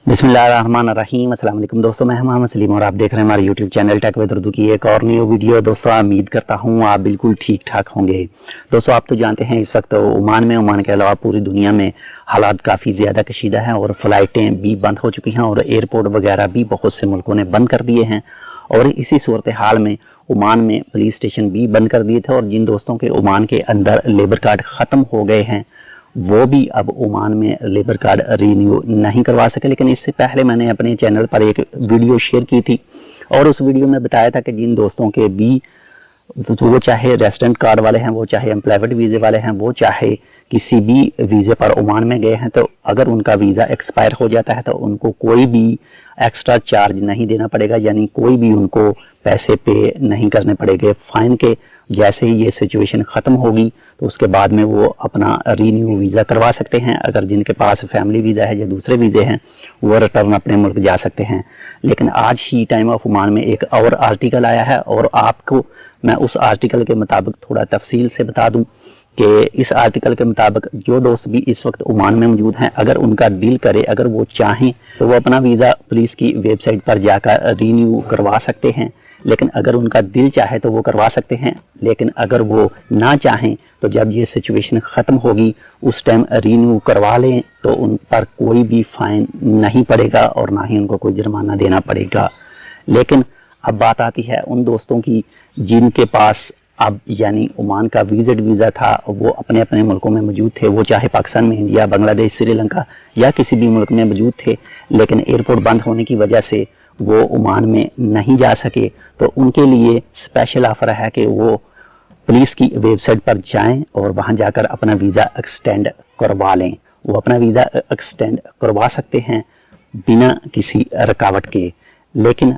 बिस्मिल्लाहिर्रहमानिर्रहीम। अस्सलाम वालेकुम दोस्तों, मैं मोहम्मद सलीम और आप देख रहे हैं हमारे YouTube channel tech with Urdu की एक और न्यू वीडियो। दोस्तों उम्मीद करता हूँ आप बिल्कुल ठीक ठाक होंगे। दोस्तों आप तो जानते हैं इस वक्त ओमान के अलावा पूरी दुनिया में हालात काफ़ी ज़्यादा कशीदा हैं और फ़्लाइटें भी बंद हो चुकी हैं और एयरपोर्ट वगैरह भी बहुत से मुल्कों ने बंद कर दिए हैं। और इसी सूरत हाल में ओमान में पुलिस स्टेशन भी बंद कर दिए थे और जिन दोस्तों के ओमान के अंदर लेबर कार्ड ख़त्म हो गए हैं वो भी अब ओमान में लेबर कार्ड रीन्यू नहीं करवा सके। लेकिन इससे पहले मैंने अपने चैनल पर एक वीडियो शेयर की थी और उस वीडियो में बताया था कि जिन दोस्तों के भी वो चाहे रेजिडेंट कार्ड वाले हैं, वो चाहे एम्प्लॉयमेंट वीज़े वाले हैं, वो चाहे किसी भी वीज़े पर ओमान में गए हैं, तो अगर उनका वीज़ा एक्सपायर हो जाता है तो उनको कोई भी एक्स्ट्रा चार्ज नहीं देना पड़ेगा, यानी कोई भी उनको पैसे पे नहीं करने पड़ेंगे फ़ाइन के। जैसे ही ये सिचुएशन ख़त्म होगी तो उसके बाद में वो अपना रीन्यू वीज़ा करवा सकते हैं। अगर जिनके पास फैमिली वीज़ा है या दूसरे वीज़े हैं वो रिटर्न अपने मुल्क जा सकते हैं। लेकिन आज ही टाइम ऑफ ओमान में एक और आर्टिकल आया है और आपको मैं उस आर्टिकल के मुताबिक थोड़ा तफसील से बता दूं कि इस आर्टिकल के मुताबिक जो दोस्त भी इस वक्त ओमान में मौजूद हैं, अगर उनका दिल करे, अगर वो चाहें तो वो अपना वीज़ा पुलिस की वेबसाइट पर जाकर रीन्यू करवा सकते हैं। लेकिन अगर उनका दिल चाहे तो वो करवा सकते हैं, लेकिन अगर वो ना चाहें तो जब ये सिचुएशन ख़त्म होगी उस टाइम रीन्यू करवा लें तो उन पर कोई भी फ़ाइन नहीं पड़ेगा और ना ही उनको कोई जुर्माना देना पड़ेगा। लेकिन अब बात आती है उन दोस्तों की जिनके पास अब यानी ओमान का विजिट वीज़ा था, वो अपने अपने मुल्कों में मौजूद थे, वो चाहे पाकिस्तान में, इंडिया, बांग्लादेश, श्रीलंका या किसी भी मुल्क में मौजूद थे, लेकिन एयरपोर्ट बंद होने की वजह से वो ओमान में नहीं जा सके। तो उनके लिए स्पेशल ऑफ़र है कि वो पुलिस की वेबसाइट पर जाएं और वहां जाकर अपना वीज़ा एक्सटेंड करवा लें। वो अपना वीज़ा एक्सटेंड करवा सकते हैं बिना किसी रुकावट के। लेकिन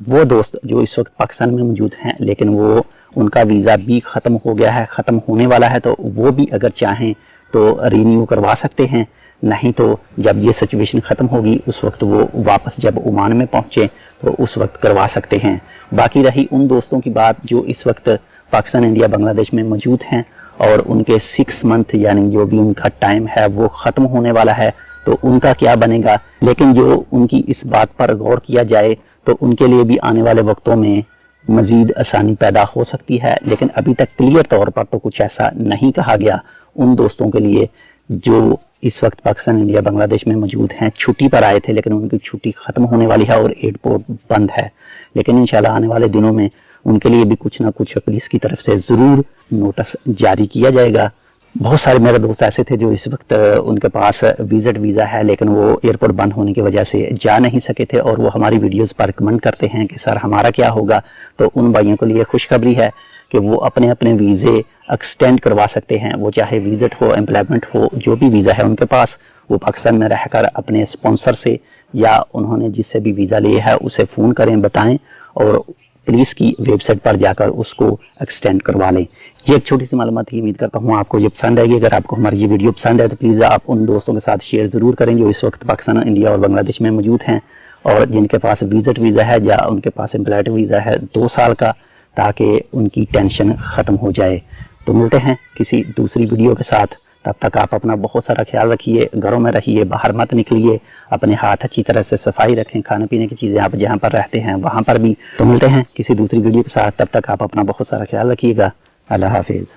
वो दोस्त जो इस वक्त पाकिस्तान में मौजूद हैं लेकिन वो उनका वीज़ा भी ख़त्म हो गया है, ख़त्म होने वाला है, तो वो भी अगर चाहें तो रीन्यू करवा सकते हैं। नहीं तो जब ये सिचुएशन ख़त्म होगी उस वक्त वो वापस जब ओमान में पहुँचे तो उस वक्त करवा सकते हैं। बाकी रही उन दोस्तों की बात जो इस वक्त पाकिस्तान, इंडिया, बांग्लादेश में मौजूद हैं और उनके 6 मंथ यानी जो भी उनका टाइम है वो ख़त्म होने वाला है, तो उनका क्या बनेगा। लेकिन जो उनकी इस बात पर गौर किया जाए तो उनके लिए भी आने वाले वक्तों में मज़ीद आसानी पैदा हो सकती है। लेकिन अभी तक क्लियर तौर पर तो कुछ ऐसा नहीं कहा गया उन दोस्तों के लिए जो इस वक्त पाकिस्तान, इंडिया, बांग्लादेश में मौजूद हैं, छुट्टी पर आए थे लेकिन उनकी छुट्टी ख़त्म होने वाली है और एयरपोर्ट बंद है। लेकिन इंशाल्लाह आने वाले दिनों में उनके लिए भी कुछ ना कुछ पुलिस की तरफ से ज़रूर नोटिस जारी किया जाएगा। बहुत सारे मेरे दोस्त ऐसे थे जो इस वक्त उनके पास विजिट वीज़ा है लेकिन वो एयरपोर्ट बंद होने की वजह से जा नहीं सके थे और वो हमारी वीडियोस पर कमेंट करते हैं कि सर हमारा क्या होगा। तो उन भाइयों के लिए खुशखबरी है कि वो अपने अपने वीज़े एक्सटेंड करवा सकते हैं। वो चाहे विजिट हो, एम्प्लॉयमेंट हो, जो भी वीज़ा है उनके पास, वो पाकिस्तान में रहकर अपने स्पॉन्सर से या उन्होंने जिससे भी वीज़ा लिया है उसे फ़ोन करें, बताएं और पुलिस की वेबसाइट पर जाकर उसको एक्सटेंड करवा लें। ये एक छोटी सी मालूमात थी, उम्मीद करता हूँ आपको ये पसंद आएगी। अगर आपको हमारी ये वीडियो पसंद आए तो प्लीज़ आप उन दोस्तों के साथ शेयर ज़रूर करें जो इस वक्त पाकिस्तान, इंडिया और बांग्लादेश में मौजूद हैं और जिनके पास विजिट वीज़ा है या उनके पास एम्प्लॉयमेंट वीज़ा है 2 साल का, ताकि उनकी टेंशन ख़त्म हो जाए। तो मिलते हैं किसी दूसरी वीडियो के साथ, तब तक आप अपना बहुत सारा ख्याल रखिए, घरों में रहिए, बाहर मत निकलिए, अपने हाथ अच्छी तरह से सफाई रखें, खाने पीने की चीज़ें आप जहाँ पर रहते हैं वहाँ पर भी। तो मिलते हैं किसी दूसरी वीडियो के साथ, तब तक आप अपना बहुत सारा ख्याल रखिएगा। अल्लाह हाफिज़।